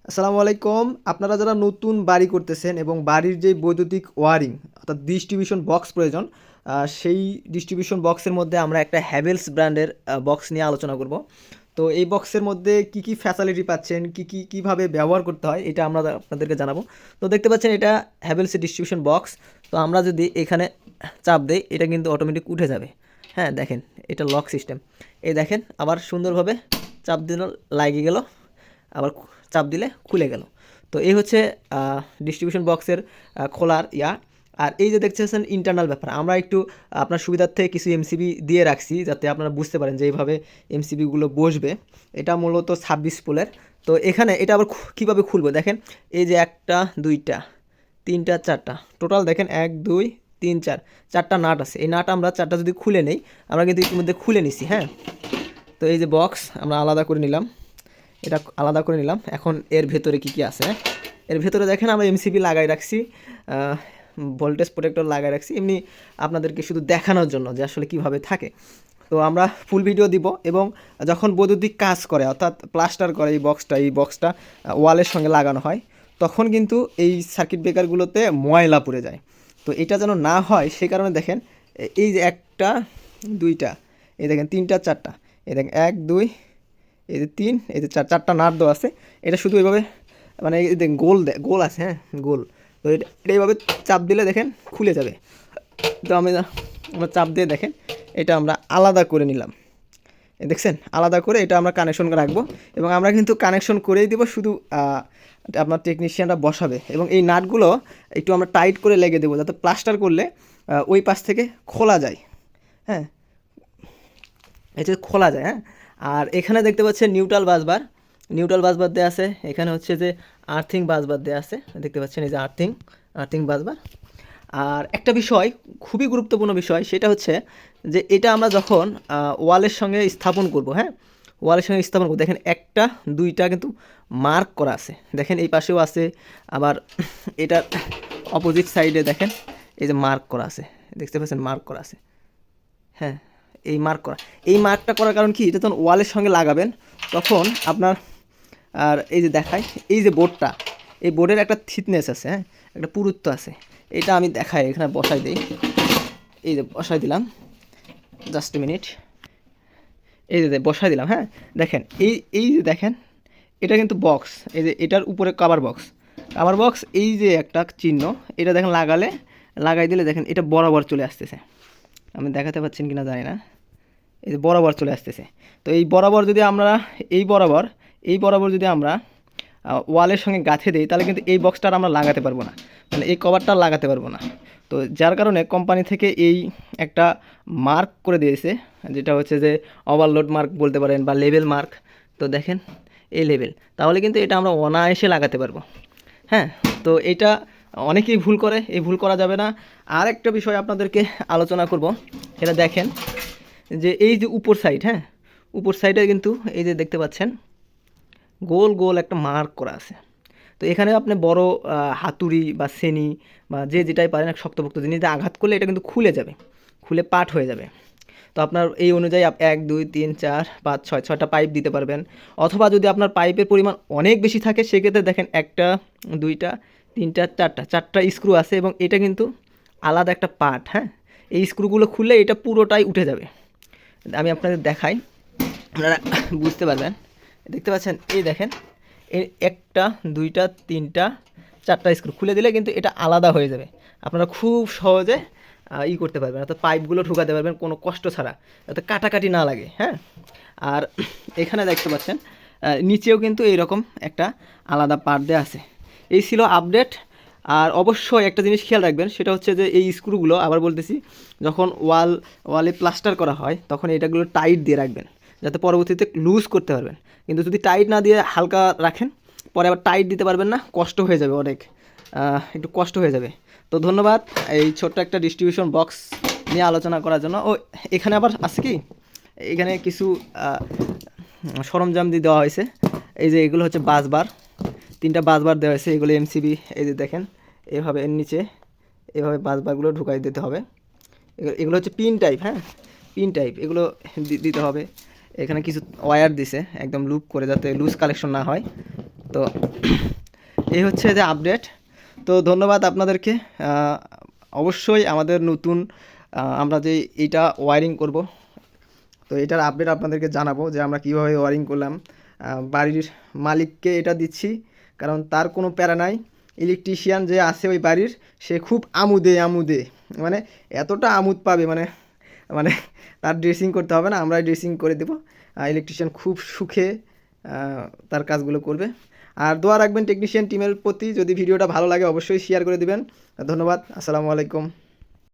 আসসালামু আলাইকুম। আপনারা যারা নতুন বাড়ি করতেছেন এবং বাড়ির যে বৈদ্যুতিক ওয়ারিং অর্থাৎ ডিস্ট্রিবিউশন বক্স প্রয়োজন, সেই ডিস্ট্রিবিউশন বক্সের মধ্যে আমরা একটা হ্যাভেলস ব্র্যান্ডের বক্স নিয়ে আলোচনা করব। তো এই বক্সের মধ্যে কি কি ফ্যাসিলিটি পাচ্ছেন, কিভাবে ব্যবহার করতে হয়, এটা আমরা আপনাদেরকে জানাবো। তো দেখতে পাচ্ছেন এটা হ্যাভেলসের ডিস্ট্রিবিউশন বক্স। তো আমরা যদি এখানে চাপ দেই এটা কিন্তু অটোমেটিক উঠে যাবে। হ্যাঁ, দেখেন এটা লক সিস্টেম। এই দেখেন আবার সুন্দরভাবে চাপ দিল, লাগিয়ে গেল, আবার চাপ দিলে খুলে গেল। তো এই হচ্ছে ডিস্ট্রিবিউশন বক্সের খোলার ইয়া। আর এই যে দেখতেছেন ইন্টারনাল ব্যাপার, আমরা একটু আপনার সুবিধার্থে কিছু এমসিবি দিয়ে রাখছি যাতে আপনারা বুঝতে পারেন যে এইভাবে এমসিবিগুলো বসবে। এটা মূলত 26 পোলের। তো এখানে এটা আবার কীভাবে খুলবো দেখেন। এই যে একটা, দুইটা, তিনটা, চারটা, টোটাল দেখেন 1 2 3 4 চারটা নাট আছে। এই নাট আমরা চারটা যদি খুলে নেই, আমরা কিন্তু ইতিমধ্যে খুলে নিছি। হ্যাঁ, তো এই যে বক্স আমরা আলাদা করে নিলাম, এটা আলাদা করে নিলাম। এখন এর ভেতরে কি আছে, এর ভেতরে দেখেন আমরা এমসিবি লাগাই রাখছি, ভোল্টেজ প্রোটেক্টর লাগাই রাখছি এমনি আপনাদেরকে শুধু দেখানোর জন্য যে আসলে কিভাবে থাকে। তো আমরা ফুল ভিডিও দিব এবং যখন বৈদ্যুতিক কাজ করে অর্থাৎ প্লাস্টার করে এই বক্সটা ওয়ালের সঙ্গে লাগানো হয়, তখন কিন্তু এই সার্কিট ব্রেকারগুলোতে ময়লা পড়ে যায়। তো এটা যেন না হয় সে কারণে দেখেন এই যে একটা, দুইটা, এই দেখেন তিনটা, চারটা, এই দেখেন 1 2, এই যে 3, এই যে চারটা নাট দেওয়া আছে। এটা শুধু এইভাবে মানে এই দেখেন গোল আছে, হ্যাঁ গোল। তো এটা এইভাবে চাপ দিলে দেখেন খুলে যাবে। তো আমরা চাপ দিয়ে দেখেন এটা আমরা আলাদা করে নিলাম। দেখছেন, আলাদা করে এটা আমরা কানেকশন রাখবো এবং আমরা কিন্তু কানেকশন করেই দেবো, শুধু আপনার টেকনিশিয়ানরা বসাবে এবং এই নাটগুলো একটু আমরা টাইট করে লেগে দেবো যাতে প্লাস্টার করলে ওই পাশ থেকে খোলা যায়। হ্যাঁ, এই যে খোলা যায়। হ্যাঁ, আর এখানে দেখতে পাচ্ছেন নিউট্রাল বাসবার দেওয়া আছে। এখানে হচ্ছে যে আর্থিং বাসবার দেওয়া আছে, দেখতে পাচ্ছেন এই যে আর্থিং বাসবার। আর একটা বিষয়, খুবই গুরুত্বপূর্ণ বিষয়, সেটা হচ্ছে যে এটা আমরা যখন ওয়ালের সঙ্গে স্থাপন করব, হ্যাঁ ওয়ালের সঙ্গে স্থাপন করব, দেখেন একটা, দুইটা কিন্তু মার্ক করা আছে। দেখেন এই পাশেও আছে, আবার এটার অপোজিট সাইডে দেখেন এই যে মার্ক করা আছে, দেখতে পাচ্ছেন মার্ক করা আছে। হ্যাঁ, এই মার্ক করা, এই মার্কটা করার কারণ কি, এটা যখন ওয়ালের সঙ্গে লাগাবেন তখন আপনার, আর এই যে দেখায় এই যে বোর্ডটা, এই বোর্ডের একটা থিকনেস আছে, হ্যাঁ একটা পুরুত্ব আছে। এটা আমি দেখাই, এখানে বসাই দিই, এই যে বসাই দিলাম, জাস্ট মিনিট, এই যে বসাই দিলাম। হ্যাঁ, দেখেন এই যে দেখেন এটা কিন্তু বক্স, এই যে এটার উপরে কাভার বক্স, এই যে একটা চিহ্ন, এটা দেখেন লাগাই দিলে দেখেন এটা বরাবর চলে আসতেছে। আমি দেখাতে পাচ্ছেন কিনা জানি না, এই যে বরাবর চলে আসতেছে। তো এই বরাবর যদি আমরা এই বরাবর যদি আমরা ওয়ালের সঙ্গে গাঁথে দিই, তাহলে কিন্তু এই বক্সটা আমরা লাগাতে পারবো না, মানে এই কভারটা লাগাতে পারবো না। তো যার কারণে কোম্পানি থেকে এই একটা মার্ক করে দিয়েছে, যেটা হচ্ছে যে ওভারলোড মার্ক বলতে পারেন বা লেভেল মার্ক। তো দেখেন এই লেভেল, তাহলে কিন্তু এটা আমরা অনায়াসে লাগাতে পারবো। হ্যাঁ, তো এটা অনেকেই ভুল করে, এই ভুল করা যাবে না। আর একটা বিষয় আপনাদেরকে আলোচনা করব, এটা দেখেন যে এই যে উপর সাইড, হ্যাঁ উপর সাইডে কিন্তু এই যে দেখতে পাচ্ছেন গোল গোল একটা মার্ক করা আছে। তো এখানে আপনি বড় হাতুড়ি বা সেনি বা যে যেটাই পারেন এক শক্তপোক্ত জিনিস দিয়ে আঘাত করলে এটা কিন্তু খুলে যাবে, খুলে পাট হয়ে যাবে। তো আপনার এই অনুযায়ী 1 2 3 4 5 6 ছয়টা পাইপ দিতে পারবেন। অথবা যদি আপনার পাইপের পরিমাণ অনেক বেশি থাকে, সেক্ষেত্রে দেখেন একটা, দুইটা, তিনটা, চারটা স্ক্রু আছে এবং এটা কিন্তু আলাদা একটা পার্ট। হ্যাঁ, এই স্ক্রুগুলো খুললে এটা পুরোটাই উঠে যাবে। আমি আপনাদের দেখাই, আপনারা বুঝতে পারবেন। দেখতে পাচ্ছেন, এই দেখেন এই একটা, দুইটা, তিনটা, চারটা স্ক্রু খুলে দিলে কিন্তু এটা আলাদা হয়ে যাবে। আপনারা খুব সহজে করতে পারবেন, অর্থাৎ পাইপগুলো ঢুকাতে পারবেন কোনো কষ্ট ছাড়া, যাতে কাটাকাটি না লাগে। হ্যাঁ, আর এখানে দেখতে পাচ্ছেন নিচেও কিন্তু এইরকম একটা আলাদা পার্ট দেওয়া আছে। এই ছিল আপডেট। আর অবশ্যই একটা জিনিস খেয়াল রাখবেন, সেটা হচ্ছে যে এই স্ক্রুগুলো, আবার বলতেছি, যখন ওয়ালে প্লাস্টার করা হয় তখন এটাগুলো টাইট দিয়ে রাখবেন, যাতে পরবর্তীতে লুজ করতে পারবেন। কিন্তু যদি টাইট না দিয়ে হালকা রাখেন, পরে আবার টাইট দিতে পারবেন না, কষ্ট হয়ে যাবে অনেক, একটু কষ্ট হয়ে যাবে। তো ধন্যবাদ এই ছোট্ট একটা ডিস্ট্রিবিউশন বক্স নিয়ে আলোচনা করার জন্য। ও এখানে আবার আছে কি, এখানে কিছু সরঞ্জাম দিয়ে দেওয়া হয়েছে। এই যে এগুলো হচ্ছে বাসবার, 3টা বাসবার দেওয়া হয়েছে, এগুলো এমসিবি। এই যে দেখেন এভাবে এর নিচে এভাবে বাসবারগুলো ঢুকাই দিতে হবে। এগুলো হচ্ছে পিন টাইপ, হ্যাঁ পিন টাইপ, এগুলো দিতে হবে। এখানে কিছু ওয়্যার দিছে একদম লুপ করে, যাতে লুজ কালেকশন না হয়। তো এই হচ্ছে যে আপডেট। তো ধন্যবাদ আপনাদেরকে। অবশ্যই আমাদের নতুন আমরা যে এইটা ওয়ারিং করব, তো এটার আপডেট আপনাদেরকে জানাবো যে আমরা কীভাবে ওয়ারিং করলাম। বাড়ির মালিককে এটা দিচ্ছি, কারণ তার কোনো প্যারা নাই। ইলেকট্রিশিয়ান যে আছে ওই বাড়ির, সে খুব আমোদে আমোদে, মানে এতটা আমোদ পাবে, মানে মানে তার ড্রেসিং করতে হবে না, আমরাই ড্রেসিং করে দেবো। ইলেকট্রিশিয়ান খুব সুখে তার কাজগুলো করবে। আর দোয়া রাখবেন টেকনিশিয়ান টিমের প্রতি। যদি ভিডিওটা ভালো লাগে অবশ্যই শেয়ার করে দিবেন। ধন্যবাদ। আসসালামু আলাইকুম।